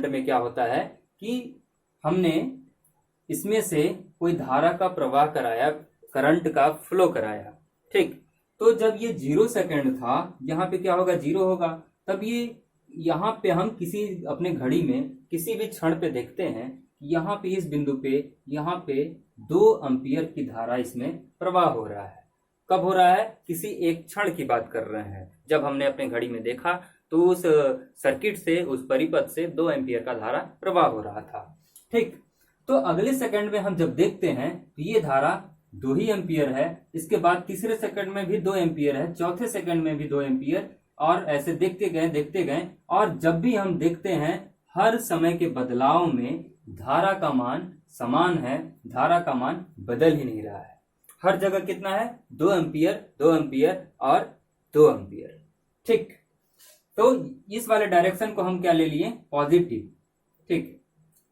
Second में क्या होता है कि हमने इसमें से कोई धारा का प्रवाह कराया, करंट का फ्लो कराया, ठीक। तो जब ये 0 सेकंड था, यहाँ पे क्या होगा, 0 होगा। तब ये यहाँ पे हम किसी अपने घड़ी में किसी भी क्षण पे देखते हैं, यहाँ पे इस बिंदु पे यहाँ पे 2 एम्पियर की धारा इसमें प्रवाह हो रहा है। कब हो रहा है, किसी एक क्षण की बात कर रहे हैं, जब हमने अपने घड़ी में देखा तो उस सर्किट से, उस परिपथ से 2 एम्पियर का धारा प्रवाह हो रहा था, ठीक। तो अगले सेकंड में हम जब देखते हैं तो ये धारा 2 ही एम्पियर है, इसके बाद तीसरे सेकंड में भी 2 एम्पियर है, चौथे सेकंड में भी 2 एम्पियर, और ऐसे देखते गए। और जब भी हम देखते हैं हर समय के बदलाव में धारा का मान समान है, धारा का मान बदल ही नहीं रहा है। हर जगह कितना है, 2 एम्पियर, 2 एम्पियर और 2 एम्पियर, ठीक। तो इस वाले डायरेक्शन को हम क्या ले लिए, पॉजिटिव, ठीक।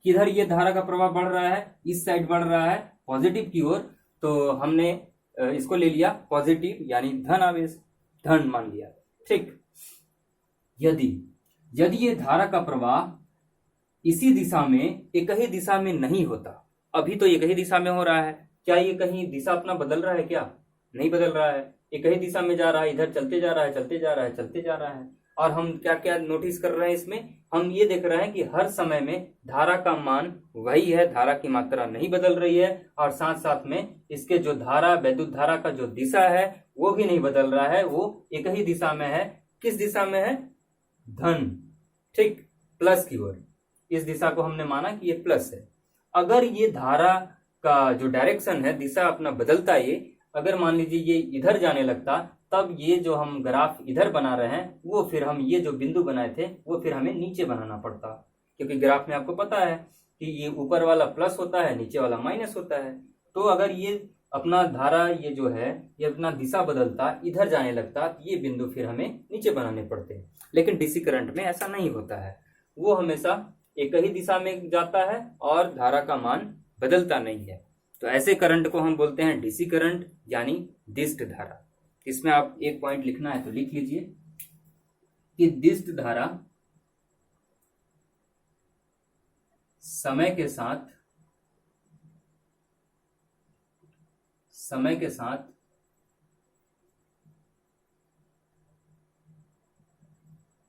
किधर ये धारा का प्रवाह बढ़ रहा है, इस साइड बढ़ रहा है पॉजिटिव की ओर, तो हमने इसको ले लिया पॉजिटिव, यानी धन आवेश, धन मान लिया, ठीक। यदि ये धारा का प्रवाह इसी दिशा में, एक ही दिशा में नहीं होता, अभी तो एक ही दिशा में हो रहा है, क्या ये कहीं दिशा अपना बदल रहा है, क्या नहीं बदल रहा है, एक ही दिशा में जा रहा है, इधर चलते जा रहा है, चलते जा रहा है, चलते जा रहा है। और हम क्या क्या नोटिस कर रहे हैं इसमें, हम ये देख रहे हैं कि हर समय में धारा का मान वही है, धारा की मात्रा नहीं बदल रही है, और साथ साथ में इसके जो धारा, वैद्युत धारा का जो दिशा है वो भी नहीं बदल रहा है, वो एक ही दिशा में है। किस दिशा में है, धन, ठीक, प्लस की ओर। इस दिशा को हमने माना कि ये प्लस है। अगर ये धारा का जो डायरेक्शन है, दिशा अपना बदलता, ये अगर मान लीजिए ये इधर जाने लगता, तब ये जो हम ग्राफ इधर बना रहे हैं, वो फिर हम ये जो बिंदु बनाए थे वो फिर हमें नीचे बनाना पड़ता, क्योंकि ग्राफ में आपको पता है कि ये ऊपर वाला प्लस होता है, नीचे वाला माइनस होता है। तो अगर ये अपना धारा, ये जो है, ये अपना दिशा बदलता, इधर जाने लगता, तो ये बिंदु फिर हमें नीचे बनाने पड़ते हैं। लेकिन डीसी करंट में ऐसा नहीं होता है, वो हमेशा एक ही दिशा में जाता है और धारा का मान बदलता नहीं है। तो ऐसे करंट को हम बोलते हैं डीसी करंट, यानी दिष्ट धारा। इसमें आप एक पॉइंट लिखना है तो लिख लीजिए कि दिष्ट धारा समय के साथ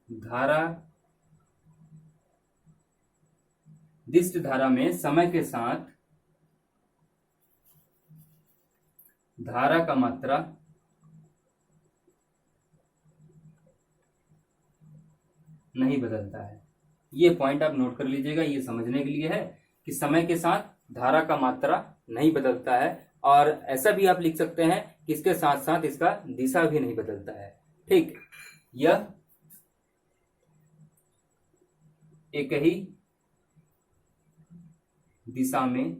धारा, दिष्ट धारा में समय के साथ धारा का मात्रा नहीं बदलता है। ये पॉइंट आप नोट कर लीजिएगा, ये समझने के लिए है कि समय के साथ धारा का मात्रा नहीं बदलता है। और ऐसा भी आप लिख सकते हैं कि इसके साथ साथ इसका दिशा भी नहीं बदलता है, ठीक। यह एक ही दिशा में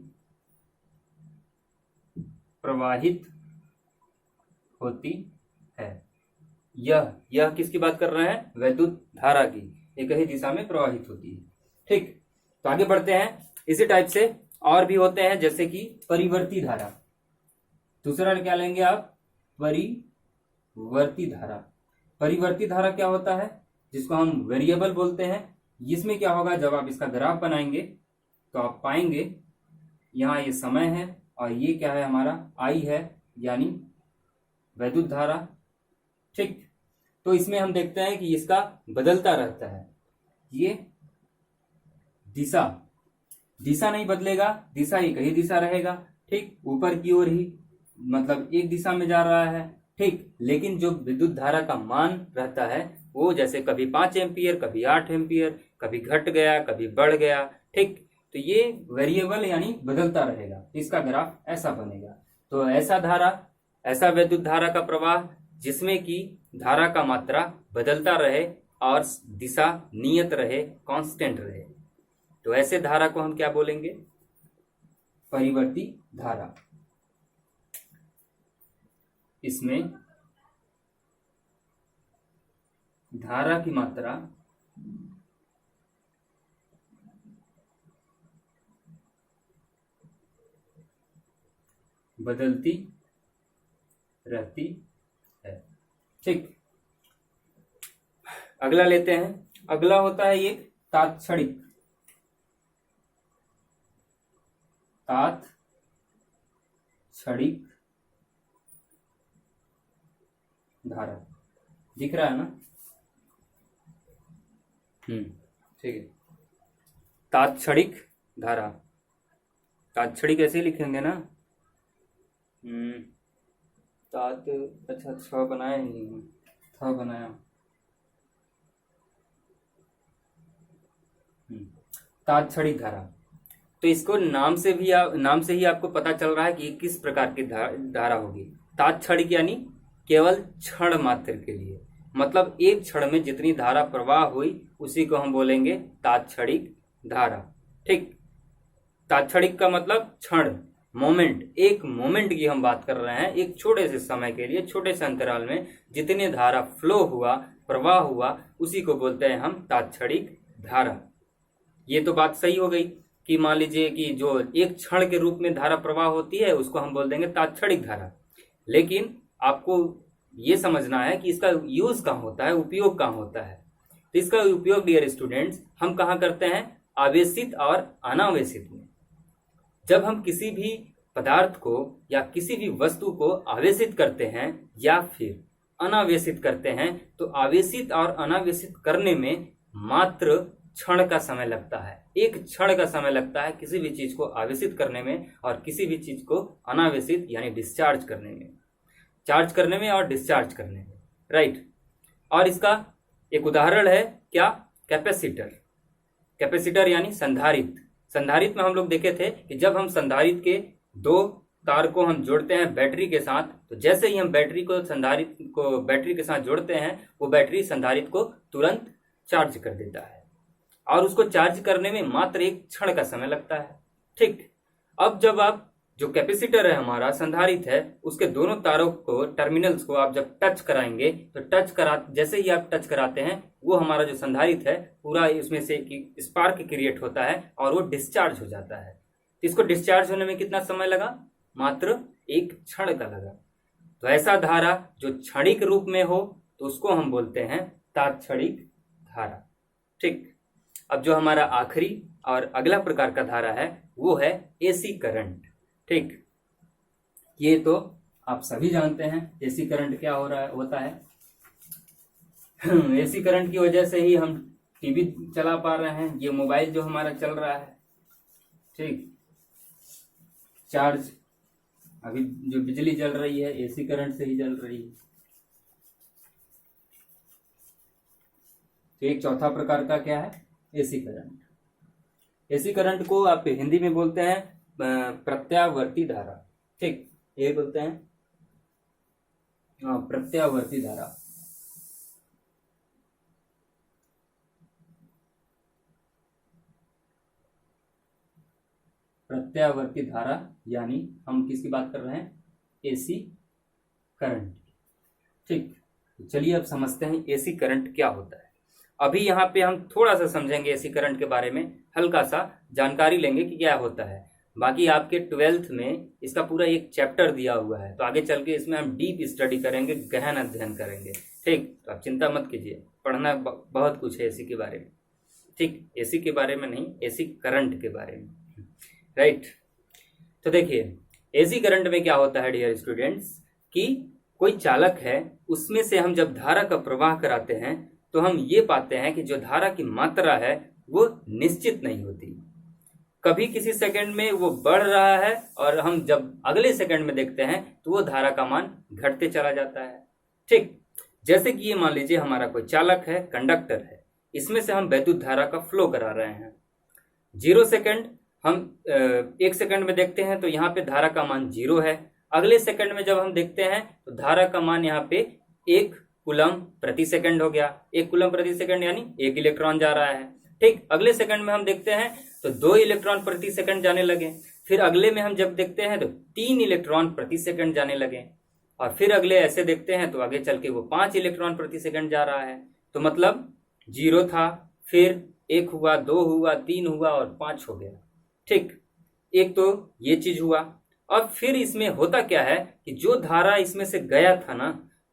प्रवाहित होती है। यह किसकी बात कर रहे हैं, वैद्युत धारा की, एक ही दिशा में प्रवाहित होती है, ठीक। तो आगे बढ़ते हैं। इसी टाइप से और भी होते हैं, जैसे कि परिवर्ती धारा। दूसरा क्या लेंगे आप, परिवर्ती धारा। परिवर्ती धारा क्या होता है, जिसको हम वेरिएबल बोलते हैं। इसमें क्या होगा, जब आप इसका ग्राफ बनाएंगे तो आप पाएंगे यहाँ ये समय है और ये क्या है, हमारा आई है, यानी वैद्युत धारा, ठीक। तो इसमें हम देखते हैं कि इसका बदलता रहता है। ये दिशा नहीं बदलेगा, दिशा एक ही दिशा रहेगा, ठीक, ऊपर की ओर ही, मतलब एक दिशा में जा रहा है, ठीक। लेकिन जो विद्युत धारा का मान रहता है वो जैसे कभी 5 एम्पियर, कभी 8 एम्पियर, कभी घट गया, कभी बढ़ गया, ठीक। तो ये वेरिएबल यानी बदलता रहेगा, इसका ग्राफ ऐसा बनेगा। तो ऐसा विद्युत धारा का प्रवाह जिसमें कि धारा का मात्रा बदलता रहे और दिशा नियत रहे, कांस्टेंट रहे, तो ऐसे धारा को हम क्या बोलेंगे, परिवर्ती धारा। इसमें धारा की मात्रा बदलती रहती है, ठीक। अगला लेते हैं। अगला होता है एक तात्क्षणिक तात क्षणिक धारा। दिख रहा है ना? ठीक है। तात्क्षणिक धारा, तात्क्षणिक ऐसे ही लिखेंगे ना? तात, अच्छा छ बनाया ही नहीं, था बनाया। तात्क्षणिक धारा, तो इसको नाम से ही आपको पता चल रहा है कि किस प्रकार की धारा होगी। तात्क्षणिक यानी केवल क्षण मात्र के लिए, मतलब एक क्षण में जितनी धारा प्रवाह हुई उसी को हम बोलेंगे तात्क्षणिक धारा। ठीक, तात्क्षणिक का मतलब क्षण, मोमेंट, एक मोमेंट की हम बात कर रहे हैं। एक छोटे से समय के लिए, छोटे से अंतराल में जितने धारा फ्लो हुआ, प्रवाह हुआ, उसी को बोलते हैं हम तात्क्षणिक धारा। ये तो बात सही हो गई कि मान लीजिए कि जो एक क्षण के रूप में धारा प्रवाह होती है उसको हम बोल देंगे तात्क्षणिक धारा। लेकिन आपको ये समझना है कि इसका यूज कहाँ होता है, उपयोग कहाँ होता है। तो इसका उपयोग डियर स्टूडेंट्स हम कहाँ करते हैं? आवेशित और अनावेशित में। जब हम किसी भी पदार्थ को या किसी भी वस्तु को आवेशित करते हैं या फिर अनावेशित करते हैं, तो आवेशित और अनावेशित करने में मात्र क्षण का समय लगता है। एक क्षण का समय लगता है किसी भी चीज को आवेशित करने में और किसी भी चीज को अनावेशित यानी डिस्चार्ज करने में, चार्ज करने में और डिस्चार्ज करने में, राइट। और इसका एक उदाहरण है क्या? कैपेसिटर। कैपेसिटर यानी संधारित्र। संधारित्र में हम लोग देखे थे कि जब हम संधारित्र के दो तार को हम जोड़ते हैं बैटरी के साथ, तो जैसे ही हम बैटरी को संधारित्र को बैटरी के साथ जोड़ते हैं, वो बैटरी संधारित्र को तुरंत चार्ज कर देता है और उसको चार्ज करने में मात्र एक क्षण का समय लगता है। ठीक, अब जब आप जो कैपेसिटर है हमारा संधारित्र है, उसके दोनों तारों को, टर्मिनल्स को आप जब टच कराएंगे तो जैसे ही आप टच कराते हैं वो हमारा जो संधारित्र है पूरा उसमें से स्पार्क क्रिएट होता है और वो डिस्चार्ज हो जाता है। तो इसको डिस्चार्ज होने में कितना समय लगा? मात्र एक क्षण का लगा। तो ऐसा धारा जो क्षणिक रूप में हो तो उसको हम बोलते हैं तात्क्षणिक धारा। ठीक, अब जो हमारा आखिरी और अगला प्रकार का धारा है वो है एसी करंट। ठीक, ये तो आप सभी जानते हैं एसी करंट क्या होता है। एसी करंट की वजह से ही हम टीवी चला पा रहे हैं, ये मोबाइल जो हमारा चल रहा है। ठीक, चार्ज अभी जो बिजली जल रही है एसी करंट से ही जल रही है। तो एक चौथा प्रकार का क्या है? AC current. एसी करंट को आप हिंदी में बोलते हैं प्रत्यावर्ती धारा। ठीक, ये बोलते हैं प्रत्यावर्ती धारा। प्रत्यावर्ती धारा यानी हम किसकी बात कर रहे हैं? AC current. ठीक, चलिए अब समझते हैं एसी करंट क्या होता है। अभी यहाँ पे हम थोड़ा सा समझेंगे एसी करंट के बारे में, हल्का सा जानकारी लेंगे कि क्या होता है। बाकी आपके 12th में इसका पूरा एक चैप्टर दिया हुआ है, तो आगे चल के इसमें हम डीप स्टडी करेंगे, गहन अध्ययन करेंगे। ठीक, तो आप चिंता मत कीजिए, पढ़ना बहुत कुछ है एसी के बारे में। ठीक, एसी के बारे में नहीं, एसी करंट के बारे में, राइट। तो देखिए एसी करंट में क्या होता है डियर स्टूडेंट्स कि कोई चालक है, उसमें से हम जब धारा का प्रवाह कराते हैं तो हम ये पाते हैं कि जो धारा की मात्रा है वो निश्चित नहीं होती। कभी किसी सेकंड में वो बढ़ रहा है और हम जब अगले सेकंड में देखते हैं तो वो धारा का मान घटते चला जाता है। ठीक, जैसे कि ये मान लीजिए हमारा कोई चालक है, कंडक्टर है, इसमें से हम वैद्युत धारा का फ्लो करा रहे हैं। 0 सेकंड हम 1 सेकंड में देखते हैं तो यहाँ पे धारा का मान 0 है। अगले सेकंड में जब हम देखते हैं तो धारा का मान यहाँ पे 1 कूलम प्रति सेकंड हो गया। 1 कूलम प्रति सेकंड यानी 1 इलेक्ट्रॉन जा रहा है। ठीक, अगले सेकंड में हम देखते हैं तो 2 इलेक्ट्रॉन प्रति सेकंड जाने लगे। फिर अगले में हम जब देखते हैं तो 3 इलेक्ट्रॉन प्रति सेकंड जाने लगे और फिर अगले ऐसे देखते हैं तो आगे चल के वो 5 इलेक्ट्रॉन प्रति सेकंड जा रहा है। तो मतलब 0 था, फिर 1 हुआ, 2 हुआ, 3 हुआ और 5 हो गया। ठीक, एक तो ये चीज हुआ। अब फिर इसमें होता क्या है कि जो धारा इसमें से गया था ना,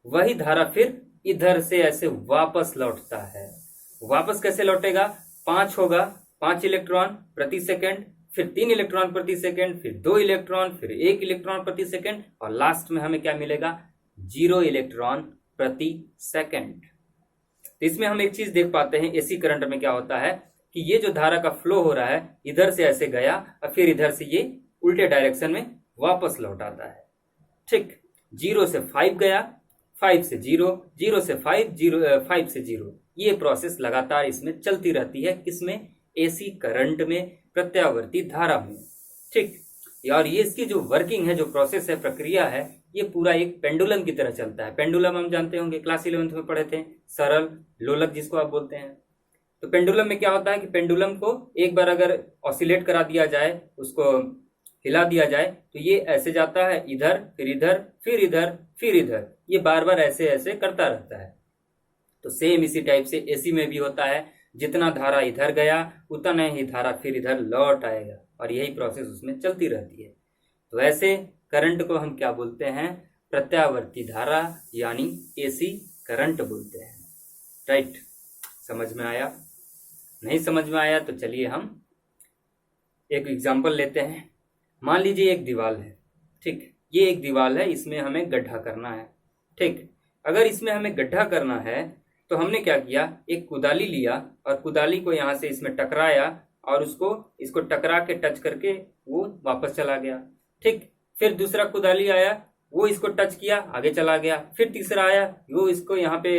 वही धारा फिर इधर से ऐसे वापस लौटता है। वापस कैसे लौटेगा? 5 होगा, 5 इलेक्ट्रॉन प्रति सेकंड, फिर 3 इलेक्ट्रॉन प्रति सेकंड, फिर 2 इलेक्ट्रॉन, फिर 1 इलेक्ट्रॉन प्रति सेकंड, और लास्ट में हमें क्या मिलेगा, 0 इलेक्ट्रॉन प्रति सेकंड। तो इसमें हम एक चीज देख पाते हैं, एसी करंट में क्या होता है कि ये जो धारा का फ्लो हो रहा है, इधर से ऐसे गया और फिर इधर से ये उल्टे डायरेक्शन में वापस लौट आता है। ठीक, 0 से 5 गया, 5 से 0, 0 से 5, 5 से 0, ये प्रोसेस लगातार इसमें चलती रहती है। किसमें, एसी करंट में, प्रत्यावर्ती धारा में। ठीक, और ये इसकी जो वर्किंग है, जो प्रोसेस है, प्रक्रिया है, ये पूरा एक पेंडुलम की तरह चलता है। पेंडुलम हम जानते होंगे, क्लास 11th में पढ़े थे, सरल लोलक जिसको आप बोलते हैं। तो पेंडुलम में क्या होता है कि पेंडुलम को एक बार अगर ऑसिलेट करा दिया जाए, उसको हिला दिया जाए, तो ये ऐसे जाता है, इधर फिर इधर फिर इधर फिर इधर, ये बार बार ऐसे ऐसे करता रहता है। तो सेम इसी टाइप से एसी में भी होता है, जितना धारा इधर गया उतना ही धारा फिर इधर लौट आएगा, और यही प्रोसेस उसमें चलती रहती है। तो ऐसे करंट को हम क्या बोलते हैं, प्रत्यावर्ती धारा यानी एसी करंट बोलते हैं। राइट, समझ में आया? नहीं समझ में आया तो चलिए हम एक एग्जांपल लेते हैं। मान लीजिए एक दीवार है। ठीक, ये एक दीवार है, इसमें हमें गड्ढा करना है। ठीक, अगर इसमें हमें गड्ढा करना है तो हमने क्या किया, एक कुदाली लिया और कुदाली को यहाँ से इसमें टकराया और इसको टकरा के टच करके वो वापस चला गया। ठीक, फिर दूसरा कुदाली आया, वो इसको टच किया, आगे चला गया। फिर तीसरा आया, वो इसको यहाँ पे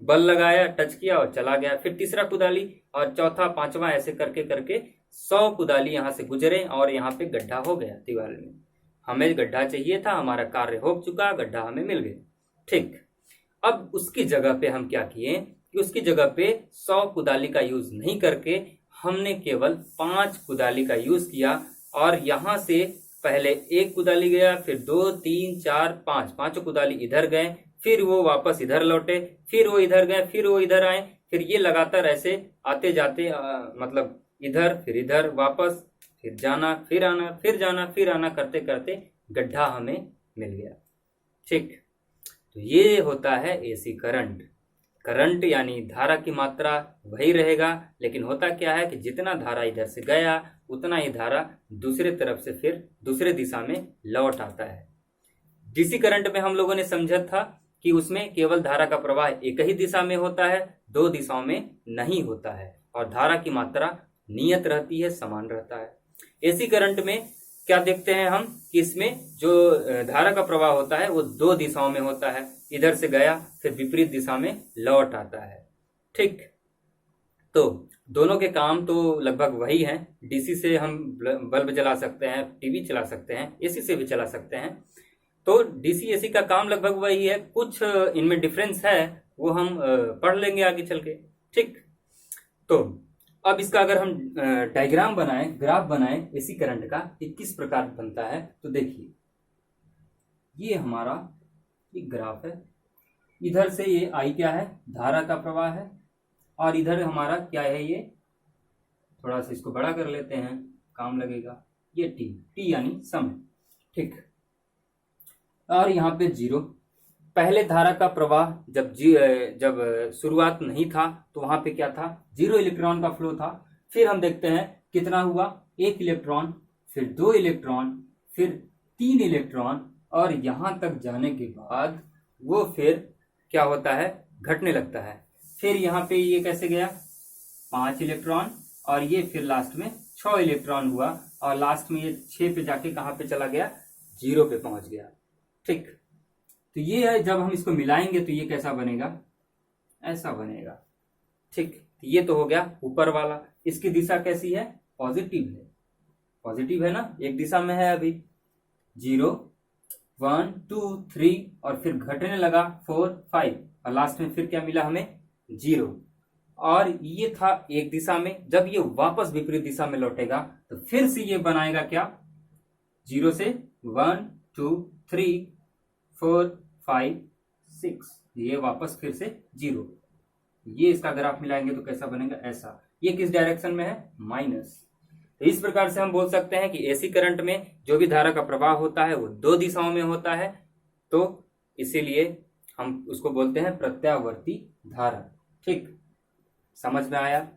बल लगाया, टच किया और चला गया। फिर तीसरा कुदाली, और चौथा, पांचवा, ऐसे करके करके 100 कुदाली यहाँ से गुजरे और यहाँ पे गड्ढा हो गया दीवार में। हमें गड्ढा चाहिए था, हमारा कार्य हो चुका, गड्ढा हमें मिल गया। ठीक, अब उसकी जगह पे हम क्या किए कि उसकी जगह पे 100 कुदाली का यूज नहीं करके हमने केवल 5 कुदाली का यूज किया, और यहां से पहले 1 कुदाली गया, फिर 2, 3, 4, 5, पांचों कुदाली इधर गए, फिर वो वापस इधर लौटे, फिर वो इधर गए, फिर वो इधर आए, फिर ये लगातार ऐसे आते जाते मतलब इधर वापस, फिर जाना, फिर आना, फिर जाना, फिर आना करते करते गड्ढा हमें मिल गया। ठीक, तो ये होता है एसी करंट। करंट यानी धारा की मात्रा वही रहेगा, लेकिन होता क्या है कि जितना धारा इधर से गया उतना ही धारा दूसरे तरफ से फिर दूसरे दिशा में लौट आता है। डीसी करंट में हम लोगों ने समझा था कि उसमें केवल धारा का प्रवाह एक ही दिशा में होता है, 2 दिशाओं में नहीं होता है, और धारा की मात्रा नियत रहती है, समान रहता है। एसी करंट में क्या देखते हैं हम कि इसमें जो धारा का प्रवाह होता है वो 2 दिशाओं में होता है, इधर से गया फिर विपरीत दिशा में लौट आता है। ठीक, तो दोनों के काम तो लगभग वही हैं। डीसी से हम बल्ब जला सकते हैं, टीवी चला सकते हैं, एसी से भी चला सकते हैं। तो डीसी एसी का काम लगभग वही है, कुछ इनमें डिफरेंस है, वो हम पढ़ लेंगे आगे चल के। ठीक, तो अब इसका अगर हम डायग्राम बनाएं, ग्राफ बनाएं एसी करंट का, ये किस प्रकार बनता है, तो देखिए ये हमारा एक ग्राफ है। इधर से ये आई क्या है, धारा का प्रवाह है, और इधर हमारा क्या है, ये थोड़ा सा इसको बड़ा कर लेते हैं, काम लगेगा, ये टी यानी समय। ठीक, और यहाँ पे 0। पहले धारा का प्रवाह जब शुरुआत नहीं था तो वहां पे क्या था, 0 इलेक्ट्रॉन का फ्लो था। फिर हम देखते हैं कितना हुआ, 1 इलेक्ट्रॉन, फिर 2 इलेक्ट्रॉन, फिर 3 इलेक्ट्रॉन, और यहां तक जाने के बाद वो फिर क्या होता है, घटने लगता है। फिर यहाँ पे ये कैसे गया, 5 इलेक्ट्रॉन, और ये फिर लास्ट में 6 इलेक्ट्रॉन हुआ, और लास्ट में ये 6 पे जाके कहाँ पे चला गया, 0 पे पहुंच गया। ठीक, तो ये है, जब हम इसको मिलाएंगे तो ये कैसा बनेगा, ऐसा बनेगा। ठीक, ये तो हो गया ऊपर वाला। इसकी दिशा कैसी है, पॉजिटिव है, पॉजिटिव है ना, एक दिशा में है अभी। 0, 1, 2, 3, और फिर घटने लगा 4, 5, और लास्ट में फिर क्या मिला हमें, 0। और ये था एक दिशा में, जब ये वापस विपरीत दिशा में लौटेगा तो फिर से ये बनाएगा क्या, 0 से 1, 2, 3, 4, 5, 6, ये वापस फिर से 0। ये इसका ग्राफ मिलाएंगे तो कैसा बनेगा, ऐसा। ये किस डायरेक्शन में है, माइनस। तो इस प्रकार से हम बोल सकते हैं कि एसी करंट में जो भी धारा का प्रवाह होता है वो 2 दिशाओं में होता है, तो इसीलिए हम उसको बोलते हैं प्रत्यावर्ती धारा। ठीक, समझ में आया?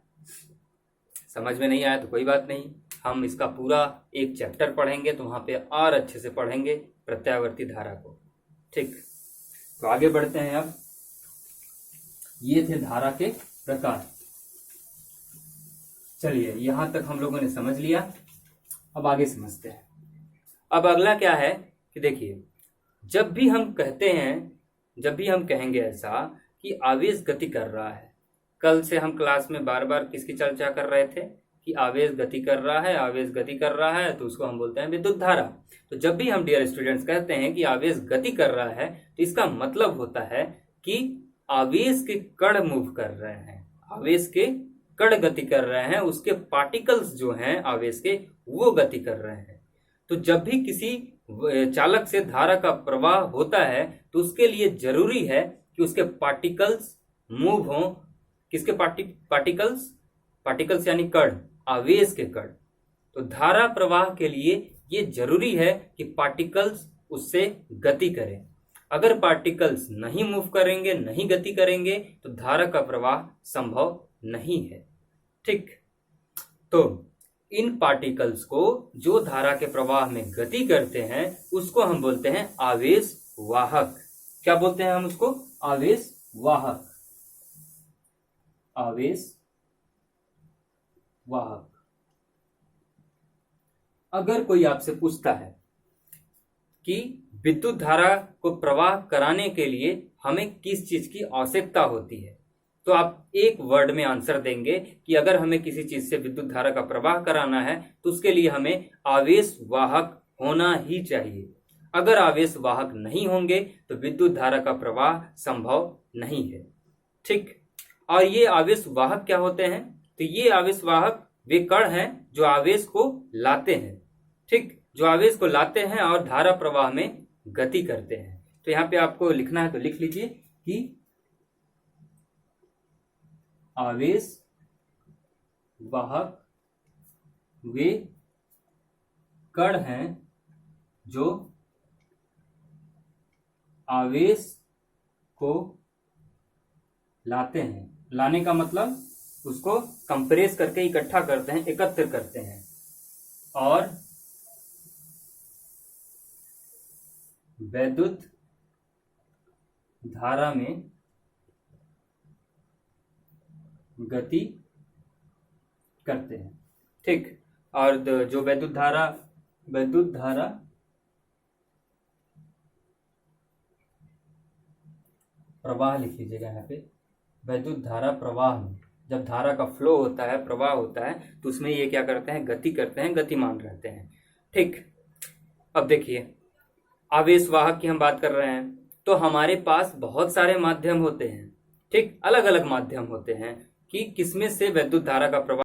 समझ में नहीं आया तो कोई बात नहीं, हम इसका पूरा एक चैप्टर पढ़ेंगे तो वहां पे और अच्छे से पढ़ेंगे प्रत्यावर्ती धारा को। ठीक, तो आगे बढ़ते हैं। अब ये थे धारा के प्रकार। चलिए, यहां तक हम लोगों ने समझ लिया। अब आगे समझते हैं। अब अगला क्या है कि देखिए, जब भी हम कहेंगे ऐसा कि आवेश गति कर रहा है, कल से हम क्लास में बार बार किसकी चर्चा कर रहे थे कि आवेश गति कर रहा है, आवेश गति कर रहा है, तो उसको हम बोलते हैं विद्युत धारा। तो जब भी हम डियर स्टूडेंट्स कहते हैं कि आवेश गति कर रहा है, तो इसका मतलब होता है कि आवेश के कण मूव कर रहे हैं, आवेश के कण गति कर रहे हैं, उसके पार्टिकल्स जो हैं आवेश के, वो गति कर रहे हैं। तो जब भी किसी चालक से धारा का प्रवाह होता है तो उसके लिए जरूरी है कि उसके पार्टिकल्स मूव हों। किसके पार्टिकल्स यानी कण, आवेश के कण। तो धारा प्रवाह के लिए ये जरूरी है कि पार्टिकल्स उससे गति करें। अगर पार्टिकल्स नहीं मूव करेंगे, नहीं गति करेंगे, तो धारा का प्रवाह संभव नहीं है। ठीक, तो इन पार्टिकल्स को जो धारा के प्रवाह में गति करते हैं उसको हम बोलते हैं आवेश वाहक। क्या बोलते हैं हम उसको? आवेश वाहक। आवेश वाहक। अगर कोई आपसे पूछता है कि विद्युत धारा को प्रवाह कराने के लिए हमें किस चीज की आवश्यकता होती है, तो आप एक वर्ड में आंसर देंगे कि अगर हमें किसी चीज से विद्युत धारा का प्रवाह कराना है तो उसके लिए हमें आवेश वाहक होना ही चाहिए। अगर आवेश वाहक नहीं होंगे तो विद्युत धारा का प्रवाह संभव नहीं है। ठीक, और ये आवेश वाहक क्या होते हैं? तो ये आवेश वाहक वे कण हैं जो आवेश को लाते हैं। ठीक, जो आवेश को लाते हैं और धारा प्रवाह में गति करते हैं। तो यहाँ पे आपको लिखना है तो लिख लीजिए कि आवेश वाहक वे कण हैं जो आवेश को लाते हैं। लाने का मतलब उसको कंप्रेस करके इकट्ठा करते हैं, एकत्र करते हैं, और वैद्युत धारा में गति करते हैं। ठीक, और जो वैद्युत धारा प्रवाह लिख लीजिएगा यहाँ पे। वैद्युत धारा प्रवाह में जब धारा का फ्लो होता है, प्रवाह होता है, तो उसमें ये क्या करते हैं? गति करते हैं, गतिमान रहते हैं। ठीक, अब देखिए, आवेश वाहक की हम बात कर रहे हैं तो हमारे पास बहुत सारे माध्यम होते हैं। ठीक, अलग अलग माध्यम होते हैं कि किसमें से विद्युत धारा का प्रवाह